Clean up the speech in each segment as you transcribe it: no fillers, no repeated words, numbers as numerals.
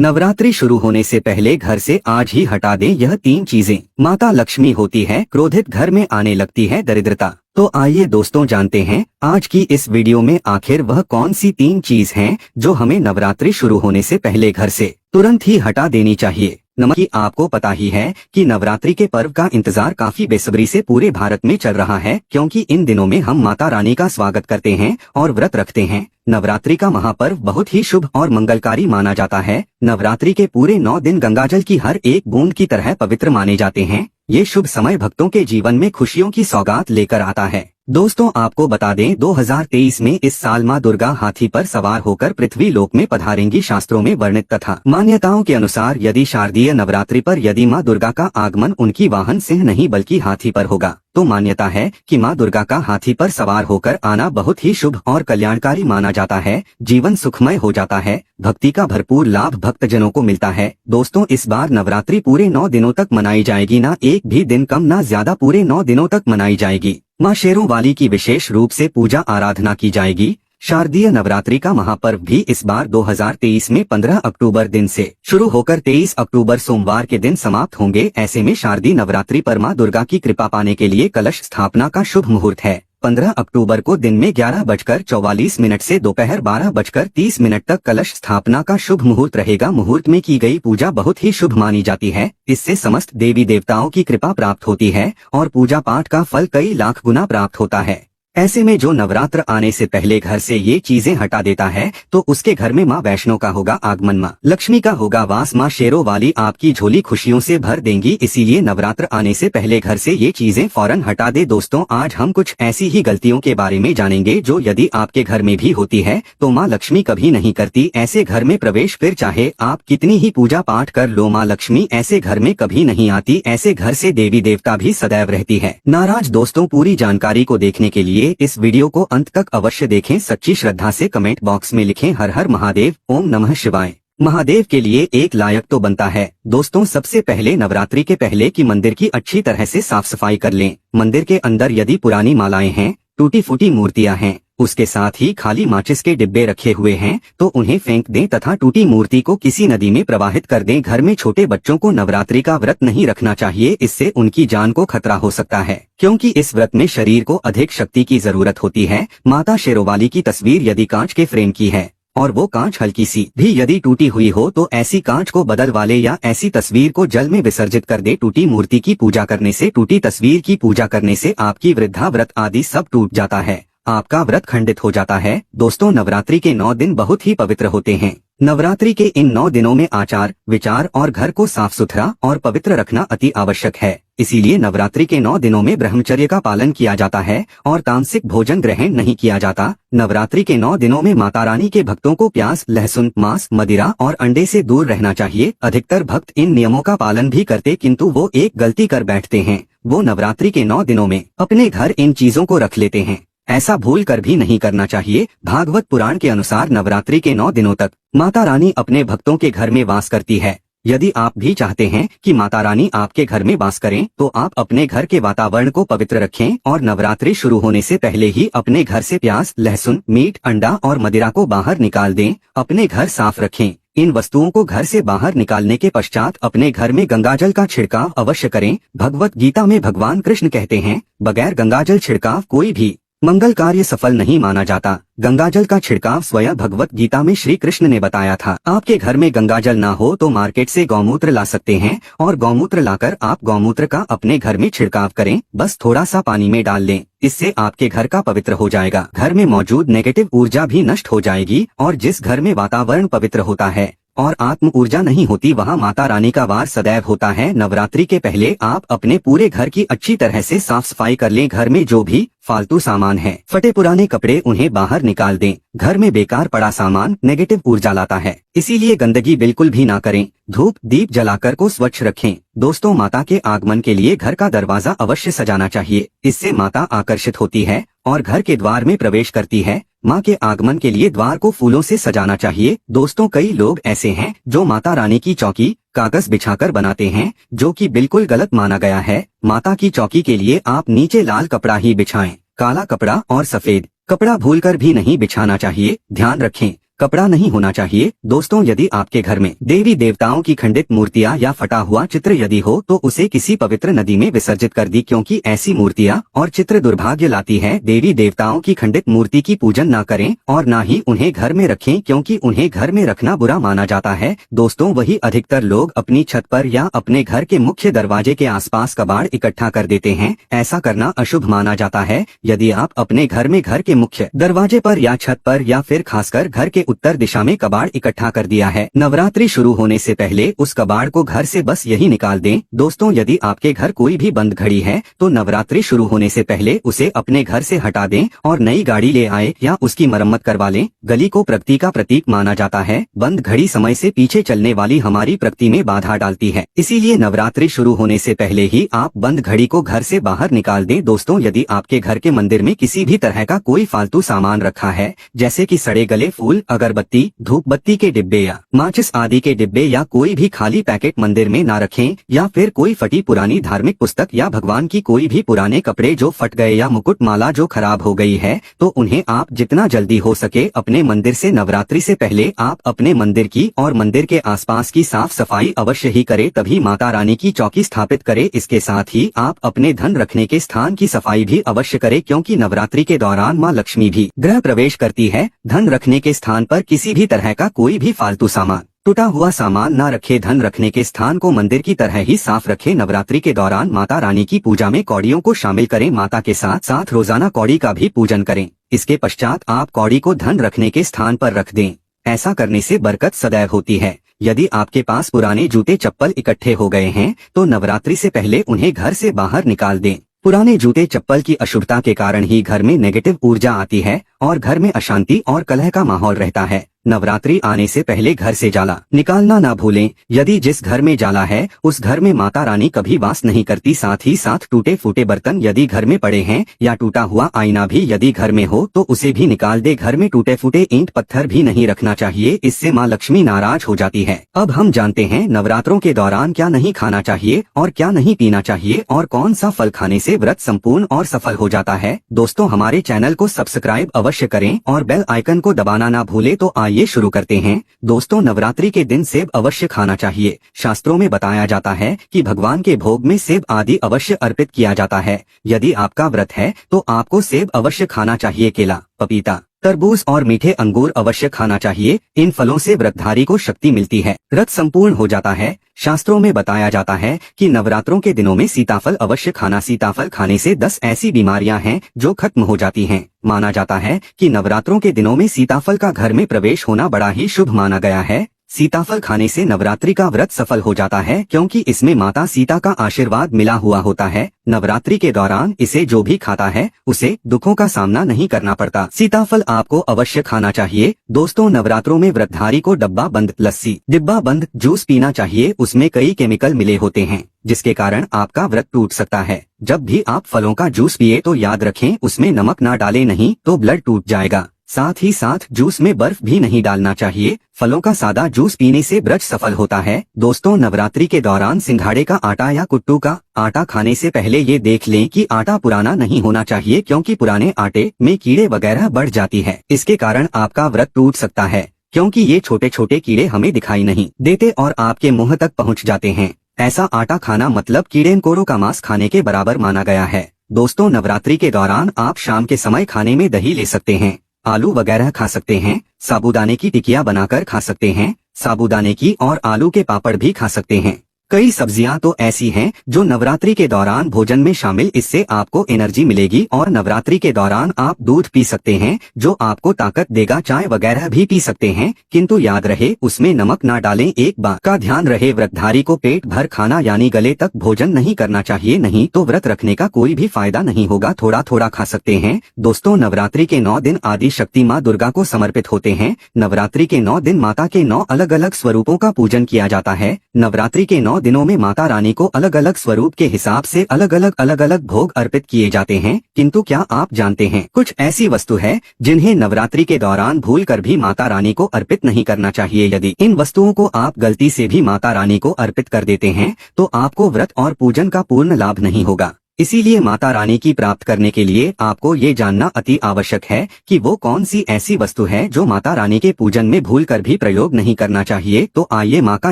नवरात्रि शुरू होने से पहले घर से आज ही हटा दें यह 3 चीजें। माता लक्ष्मी होती है क्रोधित, घर में आने लगती है दरिद्रता। तो आइए दोस्तों जानते हैं आज की इस वीडियो में आखिर वह कौन सी 3 चीज हैं जो हमें नवरात्रि शुरू होने से पहले घर से तुरंत ही हटा देनी चाहिए। नमकी आपको पता ही है कि नवरात्रि के पर्व का इंतजार काफी बेसब्री से पूरे भारत में चल रहा है, क्योंकि इन दिनों में हम माता रानी का स्वागत करते हैं और व्रत रखते हैं। नवरात्रि का महापर्व बहुत ही शुभ और मंगलकारी माना जाता है। नवरात्रि के पूरे 9 दिन गंगाजल की हर एक बूंद की तरह पवित्र माने जाते हैं। ये शुभ समय भक्तों के जीवन में खुशियों की सौगात लेकर आता है। दोस्तों आपको बता दें 2023 में इस साल माँ दुर्गा हाथी पर सवार होकर पृथ्वी लोक में पधारेंगी। शास्त्रों में वर्णित तथा मान्यताओं के अनुसार यदि शारदीय नवरात्रि पर यदि माँ दुर्गा का आगमन उनकी वाहन सिंह नहीं बल्कि हाथी पर होगा, तो मान्यता है कि माँ दुर्गा का हाथी पर सवार होकर आना बहुत ही शुभ और कल्याणकारी माना जाता है। जीवन सुखमय हो जाता है, भक्ति का भरपूर लाभ भक्तजनों को मिलता है। दोस्तों इस बार नवरात्रि पूरे 9 दिनों तक मनाई जाएगी, ना एक भी दिन कम ना ज्यादा, पूरे 9 दिनों तक मनाई जाएगी। माँ शेरों वाली की विशेष रूप से पूजा आराधना की जाएगी। शारदीय नवरात्रि का महापर्व भी इस बार 2023 में 15 अक्टूबर दिन से शुरू होकर 23 अक्टूबर सोमवार के दिन समाप्त होंगे। ऐसे में शारदीय नवरात्रि पर माँ दुर्गा की कृपा पाने के लिए कलश स्थापना का शुभ मुहूर्त है। 15 अक्टूबर को दिन में 11:44 से दोपहर 12:30 तक कलश स्थापना का शुभ मुहूर्त रहेगा। मुहूर्त में की गई पूजा बहुत ही शुभ मानी जाती है। इससे समस्त देवी देवताओं की कृपा प्राप्त होती है और पूजा पाठ का फल कई लाख गुना प्राप्त होता है। ऐसे में जो नवरात्र आने से पहले घर से ये चीजें हटा देता है तो उसके घर में माँ वैष्णो का होगा आगमन, माँ लक्ष्मी का होगा वास, माँ शेरों वाली आपकी झोली खुशियों से भर देंगी। इसीलिए नवरात्र आने से पहले घर से ये चीजें फौरन हटा दे। दोस्तों आज हम कुछ ऐसी ही गलतियों के बारे में जानेंगे जो यदि आपके घर में भी होती है तो माँ लक्ष्मी कभी नहीं करती ऐसे घर में प्रवेश। फिर चाहे आप कितनी ही पूजा पाठ कर लो, माँ लक्ष्मी ऐसे घर में कभी नहीं आती। ऐसे घर से देवी देवता भी सदैव रहती है नाराज। दोस्तों पूरी जानकारी को देखने के लिए इस वीडियो को अंत तक अवश्य देखें। सच्ची श्रद्धा से कमेंट बॉक्स में लिखें हर हर महादेव, ओम नमः शिवाय। महादेव के लिए एक लायक तो बनता है। दोस्तों सबसे पहले नवरात्रि के पहले की मंदिर की अच्छी तरह से साफ सफाई कर लें। मंदिर के अंदर यदि पुरानी मालाएं हैं, टूटी फूटी मूर्तियां हैं, उसके साथ ही खाली माचिस के डिब्बे रखे हुए हैं तो उन्हें फेंक दें तथा टूटी मूर्ति को किसी नदी में प्रवाहित कर दें। घर में छोटे बच्चों को नवरात्रि का व्रत नहीं रखना चाहिए, इससे उनकी जान को खतरा हो सकता है, क्योंकि इस व्रत में शरीर को अधिक शक्ति की जरूरत होती है। माता शेरोवाली की तस्वीर यदि कांच के फ्रेम की है और वो कांच हल्की सी भी यदि टूटी हुई हो तो ऐसी कांच को बदल वाले या ऐसी तस्वीर को जल में विसर्जित कर दे। टूटी मूर्ति की पूजा करने से, टूटी तस्वीर की पूजा करने से आपकी वृद्धा व्रत आदि सब टूट जाता है, आपका व्रत खंडित हो जाता है। दोस्तों नवरात्रि के 9 दिन बहुत ही पवित्र होते हैं। नवरात्रि के इन 9 दिनों में आचार विचार और घर को साफ सुथरा और पवित्र रखना अति आवश्यक है। इसीलिए नवरात्रि के 9 दिनों में ब्रह्मचर्य का पालन किया जाता है और तामसिक भोजन ग्रहण नहीं किया जाता। नवरात्रि के 9 दिनों में माता रानी के भक्तों को प्याज, लहसुन, मांस, मदिरा और अंडे से दूर रहना चाहिए। अधिकतर भक्त इन नियमों का पालन भी करते, किंतु वो एक गलती कर बैठते हैं। वो नवरात्रि के 9 दिनों में अपने घर इन चीजों को रख लेते हैं। ऐसा भूल कर भी नहीं करना चाहिए। भागवत पुराण के अनुसार नवरात्रि के 9 दिनों तक माता रानी अपने भक्तों के घर में वास करती है। यदि आप भी चाहते हैं कि माता रानी आपके घर में वास करें तो आप अपने घर के वातावरण को पवित्र रखें और नवरात्रि शुरू होने से पहले ही अपने घर से प्याज, लहसुन, मीट, अंडा और मदिरा को बाहर निकाल दें। अपने घर साफ रखें। इन वस्तुओं को घर से बाहर निकालने के पश्चात अपने घर में गंगाजल का छिड़काव अवश्य करें। भगवत गीता में भगवान कृष्ण कहते हैं, बगैर गंगाजल छिड़काव कोई भी मंगल कार्य सफल नहीं माना जाता। गंगाजल का छिड़काव स्वयं भगवत गीता में श्री कृष्ण ने बताया था। आपके घर में गंगाजल ना हो तो मार्केट से गौमूत्र ला सकते हैं और गौमूत्र लाकर आप गौमूत्र का अपने घर में छिड़काव करें। बस थोड़ा सा पानी में डाल लें, इससे आपके घर का पवित्र हो जाएगा। घर में मौजूद नेगेटिव ऊर्जा भी नष्ट हो जाएगी और जिस घर में वातावरण पवित्र होता है और आत्म ऊर्जा नहीं होती वहाँ माता रानी का वार सदैव होता है। नवरात्रि के पहले आप अपने पूरे घर की अच्छी तरह से साफ सफाई कर लें। घर में जो भी फालतू सामान है, फटे पुराने कपड़े, उन्हें बाहर निकाल दें। घर में बेकार पड़ा सामान नेगेटिव ऊर्जा लाता है, इसीलिए गंदगी बिल्कुल भी ना करें। धूप दीप जलाकर को स्वच्छ रखें। दोस्तों माता के आगमन के लिए घर का दरवाजा अवश्य सजाना चाहिए, इससे माता आकर्षित होती है और घर के द्वार में प्रवेश करती है। माँ के आगमन के लिए द्वार को फूलों से सजाना चाहिए। दोस्तों कई लोग ऐसे हैं जो माता रानी की चौकी कागज बिछाकर बनाते हैं, जो कि बिल्कुल गलत माना गया है। माता की चौकी के लिए आप नीचे लाल कपड़ा ही बिछाएं। काला कपड़ा और सफेद कपड़ा भूलकर भी नहीं बिछाना चाहिए। ध्यान रखें कपड़ा नहीं होना चाहिए। दोस्तों, यदि आपके घर में देवी देवताओं की खंडित मूर्तियां या फटा हुआ चित्र यदि हो तो उसे किसी पवित्र नदी में विसर्जित कर दी, क्योंकि ऐसी मूर्तियां और चित्र दुर्भाग्य लाती है। देवी देवताओं की खंडित मूर्ति की पूजन न करें और न ही उन्हें घर में रखें, क्योंकि उन्हें घर में रखना बुरा माना जाता है। दोस्तों, वही अधिकतर लोग अपनी छत पर या अपने घर के मुख्य दरवाजे के आसपास कबाड़ इकट्ठा कर देते हैं। ऐसा करना अशुभ माना जाता है। यदि आप अपने घर में घर के मुख्य दरवाजे पर या छत पर या फिर खासकर घर के उत्तर दिशा में कबाड़ इकट्ठा कर दिया है, नवरात्रि शुरू होने से पहले उस कबाड़ को घर से बस यही निकाल दें। दोस्तों, यदि आपके घर कोई भी बंद घड़ी है तो नवरात्रि शुरू होने से पहले उसे अपने घर से हटा दें और नई गाड़ी ले आए या उसकी मरम्मत करवा लें। गली को प्रकृति का प्रतीक माना जाता है। बंद घड़ी समय से पीछे चलने वाली हमारी प्रकृति में बाधा डालती है, इसीलिए नवरात्रि शुरू होने से पहले ही आप बंद घड़ी को घर से बाहर निकाल दें। दोस्तों, यदि आपके घर के मंदिर में किसी भी तरह का कोई फालतू सामान रखा है, जैसे कि सड़े गले फूल, अगरबत्ती, धूप बत्ती के डिब्बे या माचिस आदि के डिब्बे या कोई भी खाली पैकेट मंदिर में ना रखें, या फिर कोई फटी पुरानी धार्मिक पुस्तक या भगवान की कोई भी पुराने कपड़े जो फट गए या मुकुट माला जो खराब हो गई है, तो उन्हें आप जितना जल्दी हो सके अपने मंदिर से नवरात्रि से पहले आप अपने मंदिर की और मंदिर के आसपास की साफ सफाई अवश्य ही करें, तभी माता रानी की चौकी स्थापित करें। इसके साथ ही आप अपने धन रखने के स्थान की सफाई भी अवश्य करें, क्योंकि नवरात्रि के दौरान माँ लक्ष्मी भी गृह प्रवेश करती है। धन रखने के स्थान पर किसी भी तरह का कोई भी फालतू सामान, टूटा हुआ सामान न रखे। धन रखने के स्थान को मंदिर की तरह ही साफ रखें। नवरात्रि के दौरान माता रानी की पूजा में कौड़ियों को शामिल करें। माता के साथ साथ रोजाना कौड़ी का भी पूजन करें। इसके पश्चात आप कौड़ी को धन रखने के स्थान पर रख दें। ऐसा करने से बरकत सदैव होती है। यदि आपके पास पुराने जूते चप्पल इकट्ठे हो गए हैं तो नवरात्रि से पहले उन्हें घर से बाहर निकाल दें। पुराने जूते चप्पल की अशुभता के कारण ही घर में नेगेटिव ऊर्जा आती है और घर में अशांति और कलह का माहौल रहता है। नवरात्रि आने से पहले घर से जाला निकालना ना भूलें। यदि जिस घर में जाला है उस घर में माता रानी कभी वास नहीं करती। साथ ही साथ टूटे फूटे बर्तन यदि घर में पड़े हैं या टूटा हुआ आईना भी यदि घर में हो तो उसे भी निकाल दे। घर में टूटे फूटे ईंट पत्थर भी नहीं रखना चाहिए, इससे माँ लक्ष्मी नाराज हो जाती है। अब हम जानते हैं नवरात्रों के दौरान क्या नहीं खाना चाहिए और क्या नहीं पीना चाहिए और कौन सा फल खाने से व्रत संपूर्ण और सफल हो जाता है। दोस्तों, हमारे चैनल को सब्सक्राइब अवश्य करें और बेल आइकन को दबाना ना भूले। तो आइए शुरू करते हैं। दोस्तों, नवरात्रि के दिन सेब अवश्य खाना चाहिए। शास्त्रों में बताया जाता है कि भगवान के भोग में सेब आदि अवश्य अर्पित किया जाता है। यदि आपका व्रत है तो आपको सेब अवश्य खाना चाहिए। केला, पपीता, तरबूज और मीठे अंगूर अवश्य खाना चाहिए। इन फलों से व्रतधारी को शक्ति मिलती है, व्रत संपूर्ण हो जाता है। शास्त्रों में बताया जाता है कि नवरात्रों के दिनों में सीताफल अवश्य खाना। सीताफल खाने से 10 ऐसी बीमारियां हैं जो खत्म हो जाती हैं। माना जाता है कि नवरात्रों के दिनों में सीताफल का घर में प्रवेश होना बड़ा ही शुभ माना गया है। सीताफल खाने से नवरात्रि का व्रत सफल हो जाता है, क्योंकि इसमें माता सीता का आशीर्वाद मिला हुआ होता है। नवरात्रि के दौरान इसे जो भी खाता है उसे दुखों का सामना नहीं करना पड़ता। सीताफल आपको अवश्य खाना चाहिए। दोस्तों, नवरात्रों में व्रतधारी को डब्बा बंद लस्सी, डिब्बा बंद जूस पीना चाहिए। उसमें कई केमिकल मिले होते हैं जिसके कारण आपका व्रत टूट सकता है। जब भी आप फलों का जूस पिए तो याद रखें उसमें नमक ना डालें, नहीं तो ब्लड टूट जाएगा। साथ ही साथ जूस में बर्फ भी नहीं डालना चाहिए। फलों का सादा जूस पीने से व्रत सफल होता है। दोस्तों, नवरात्रि के दौरान सिंघाड़े का आटा या कुट्टू का आटा खाने से पहले ये देख लें कि आटा पुराना नहीं होना चाहिए, क्योंकि पुराने आटे में कीड़े वगैरह बढ़ जाती है। इसके कारण आपका व्रत टूट सकता है, क्योंकि ये छोटे छोटे कीड़े हमें दिखाई नहीं देते और आपके मुंह तक पहुंच जाते हैं। ऐसा आटा खाना मतलब कीड़े-मकोड़ों का मांस खाने के बराबर माना गया है। दोस्तों, नवरात्रि के दौरान आप शाम के समय खाने में दही ले सकते हैं, आलू वगैरह खा सकते हैं, साबूदाने की टिकिया बनाकर खा सकते हैं, साबूदाने की और आलू के पापड़ भी खा सकते हैं। कई सब्जियां तो ऐसी हैं जो नवरात्रि के दौरान भोजन में शामिल, इससे आपको एनर्जी मिलेगी। और नवरात्रि के दौरान आप दूध पी सकते हैं जो आपको ताकत देगा। चाय वगैरह भी पी सकते हैं, किंतु याद रहे उसमें नमक ना डालें। एक बात का ध्यान रहे, व्रतधारी को पेट भर खाना यानी गले तक भोजन नहीं करना चाहिए, नहीं तो व्रत रखने का कोई भी फायदा नहीं होगा। थोड़ा थोड़ा खा सकते हैं। दोस्तों, नवरात्रि के 9 दिन आदि शक्ति माँ दुर्गा को समर्पित होते हैं। नवरात्रि के 9 दिन माता के 9 अलग अलग स्वरूपों का पूजन किया जाता है। नवरात्रि के 9 दिनों में माता रानी को अलग अलग स्वरूप के हिसाब से अलग अलग भोग अर्पित किए जाते हैं। किंतु क्या आप जानते हैं कुछ ऐसी वस्तु है जिन्हें नवरात्रि के दौरान भूलकर भी माता रानी को अर्पित नहीं करना चाहिए। यदि इन वस्तुओं को आप गलती से भी माता रानी को अर्पित कर देते हैं तो आपको व्रत और पूजन का पूर्ण लाभ नहीं होगा। इसीलिए माता रानी की प्राप्त करने के लिए आपको ये जानना अति आवश्यक है कि वो कौन सी ऐसी वस्तु है जो माता रानी के पूजन में भूलकर भी प्रयोग नहीं करना चाहिए। तो आइए माँ का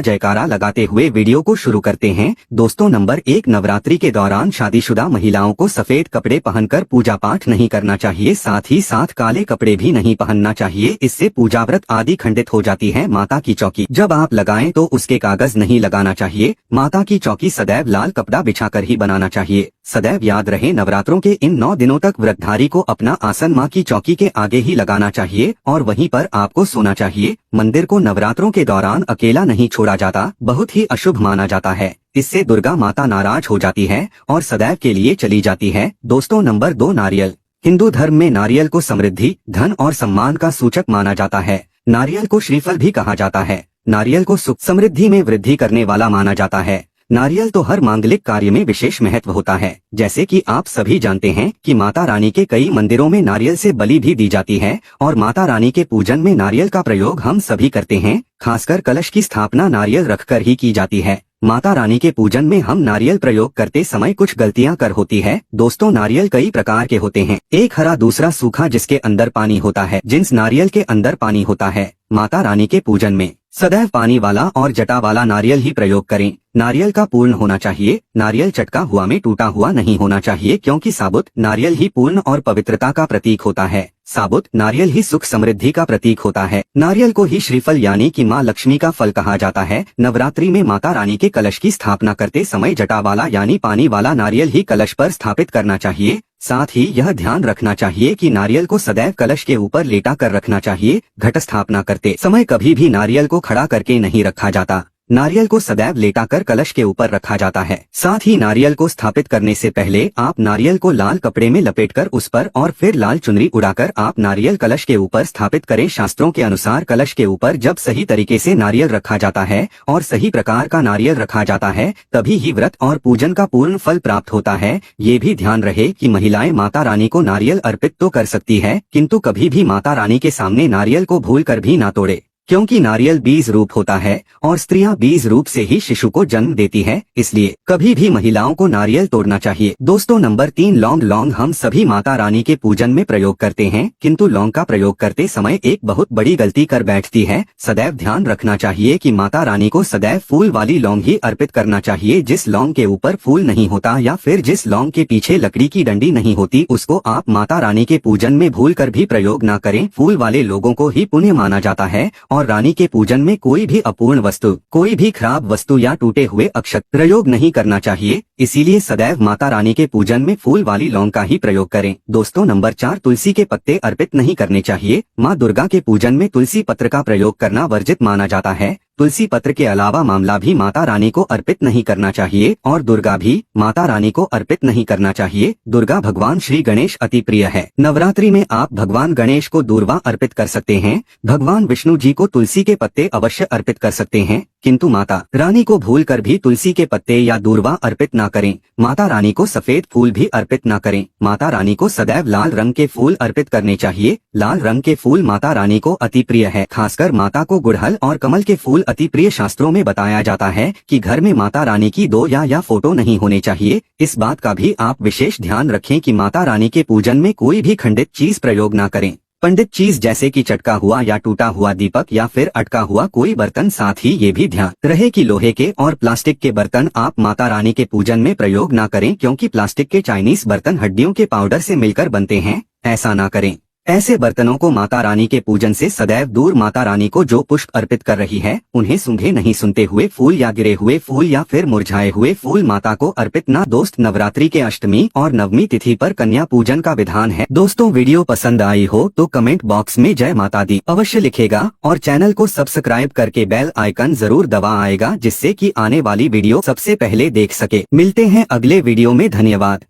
जयकारा लगाते हुए वीडियो को शुरू करते हैं। दोस्तों, नंबर 1, नवरात्रि के दौरान शादीशुदा महिलाओं को सफेद कपड़े पहनकर पूजा पाठ नहीं करना चाहिए। साथ ही साथ काले कपड़े भी नहीं पहनना चाहिए, इससे पूजा व्रत आदि खंडित हो जाती है। माता की चौकी जब आप लगाएं तो उसके कागज नहीं लगाना चाहिए। माता की चौकी सदैव लाल कपड़ा बिछाकर ही बनाना चाहिए। सदैव याद रहे, नवरात्रों के इन 9 दिनों तक व्रतधारी को अपना आसन माँ की चौकी के आगे ही लगाना चाहिए और वहीं पर आपको सोना चाहिए। मंदिर को नवरात्रों के दौरान अकेला नहीं छोड़ा जाता, बहुत ही अशुभ माना जाता है। इससे दुर्गा माता नाराज हो जाती है और सदैव के लिए चली जाती है। दोस्तों, नंबर 2, नारियल। हिंदू धर्म में नारियल को समृद्धि, धन और सम्मान का सूचक माना जाता है। नारियल को श्रीफल भी कहा जाता है। नारियल को सुख समृद्धि में वृद्धि करने वाला माना जाता है। नारियल तो हर मांगलिक कार्य में विशेष महत्व होता है। जैसे कि आप सभी जानते हैं कि माता रानी के कई मंदिरों में नारियल से बलि भी दी जाती है और माता रानी के पूजन में नारियल का प्रयोग हम सभी करते हैं। खासकर कलश की स्थापना नारियल रखकर ही की जाती है। माता रानी के पूजन में हम नारियल प्रयोग करते समय कुछ गलतियां कर होती है। दोस्तों, नारियल कई प्रकार के होते हैं। एक हरा, दूसरा सूखा जिसके अंदर पानी होता है। जिस नारियल के अंदर पानी होता है, माता रानी के पूजन में सदैव पानी वाला और जटा वाला नारियल ही प्रयोग करें। नारियल का पूर्ण होना चाहिए। नारियल चटका हुआ में टूटा हुआ नहीं होना चाहिए, क्योंकि साबुत नारियल ही पूर्ण और पवित्रता का प्रतीक होता है। साबुत नारियल ही सुख समृद्धि का प्रतीक होता है। नारियल को ही श्रीफल यानी कि माँ लक्ष्मी का फल कहा जाता है। नवरात्रि में माता रानी के कलश की स्थापना करते समय जटा वाला यानी पानी वाला नारियल ही कलश पर स्थापित करना चाहिए। साथ ही यह ध्यान रखना चाहिए कि नारियल को सदैव कलश के ऊपर लेटा कर रखना चाहिए। घट स्थापना करते समय कभी भी नारियल को खड़ा करके नहीं रखा जाता। नारियल को सदैव लेटाकर कलश के ऊपर रखा जाता है। साथ ही नारियल को स्थापित करने से पहले आप नारियल को लाल कपड़े में लपेटकर उस पर और फिर लाल चुनरी उड़ाकर आप नारियल कलश के ऊपर स्थापित करें। शास्त्रों के अनुसार कलश के ऊपर जब सही तरीके से नारियल रखा जाता है और सही प्रकार का नारियल रखा जाता है, तभी ही व्रत और पूजन का पूर्ण फल प्राप्त होता है। ये भी ध्यान रहे कि महिलाएं माता रानी को नारियल अर्पित तो कर सकती है, किंतु कभी भी माता रानी के सामने नारियल को भूल कर भी ना तोड़े, क्योंकि नारियल बीज रूप होता है और स्त्रियां बीज रूप से ही शिशु को जन्म देती है। इसलिए कभी भी महिलाओं को नारियल तोड़ना चाहिए। दोस्तों, नंबर 3, लौंग। लौंग हम सभी माता रानी के पूजन में प्रयोग करते हैं, किंतु लौंग का प्रयोग करते समय एक बहुत बड़ी गलती कर बैठती है। सदैव ध्यान रखना चाहिए कि माता रानी को सदैव फूल वाली लौंग ही अर्पित करना चाहिए। जिस लौंग के ऊपर फूल नहीं होता या फिर जिस लौंग के पीछे लकड़ी की डंडी नहीं होती, उसको आप माता रानी के पूजन में भूल कर भी प्रयोग न करें। फूल वाले लोगों को ही पुण्य माना जाता है और रानी के पूजन में कोई भी अपूर्ण वस्तु, कोई भी खराब वस्तु या टूटे हुए अक्षत प्रयोग नहीं करना चाहिए। इसीलिए सदैव माता रानी के पूजन में फूल वाली लौंग का ही प्रयोग करें। दोस्तों, नंबर 4, तुलसी के पत्ते अर्पित नहीं करने चाहिए। माँ दुर्गा के पूजन में तुलसी पत्र का प्रयोग करना वर्जित माना जाता है। तुलसी पत्र के अलावा मामला भी माता रानी को अर्पित नहीं करना चाहिए और दुर्गा भी माता रानी को अर्पित नहीं करना चाहिए। दुर्गा भगवान श्री गणेश अति प्रिय है। नवरात्रि में आप भगवान गणेश को दूर्वा अर्पित कर सकते हैं। भगवान विष्णु जी को तुलसी के पत्ते अवश्य अर्पित कर सकते हैं, किंतु माता रानी को भूलकर भी तुलसी के पत्ते या दूर्वा अर्पित ना करें। माता रानी को सफेद फूल भी अर्पित ना करें। माता रानी को सदैव लाल रंग के फूल अर्पित करने चाहिए। लाल रंग के फूल माता रानी को अति प्रिय है। खासकर माता को गुड़हल और कमल के फूल अति प्रिय। शास्त्रों में बताया जाता है कि घर में माता रानी की 2 या फोटो नहीं होने चाहिए। इस बात का भी आप विशेष ध्यान रखें कि माता रानी के पूजन में कोई भी खंडित चीज प्रयोग ना करें। पंडित चीज जैसे कि चटका हुआ या टूटा हुआ दीपक या फिर अटका हुआ कोई बर्तन। साथ ही ये भी ध्यान रहे कि लोहे के और प्लास्टिक के बर्तन आप माता रानी के पूजन में प्रयोग ना करें, क्योंकि प्लास्टिक के चाइनीज बर्तन हड्डियों के पाउडर से मिलकर बनते हैं। ऐसा ना करें। ऐसे बर्तनों को माता रानी के पूजन से सदैव दूर। माता रानी को जो पुष्प अर्पित कर रही है, उन्हें सूंघे नहीं सुनते हुए फूल या गिरे हुए फूल या फिर मुरझाए हुए फूल माता को अर्पित ना। दोस्त, नवरात्रि के अष्टमी और नवमी तिथि पर कन्या पूजन का विधान है। दोस्तों, वीडियो पसंद आई हो तो कमेंट बॉक्स में जय माता दी अवश्य लिखेगा और चैनल को सब्सक्राइब करके बेल आइकन जरूर दबा आएगा, जिससे कि आने वाली वीडियो सबसे पहले देख सके। मिलते हैं अगले वीडियो में। धन्यवाद।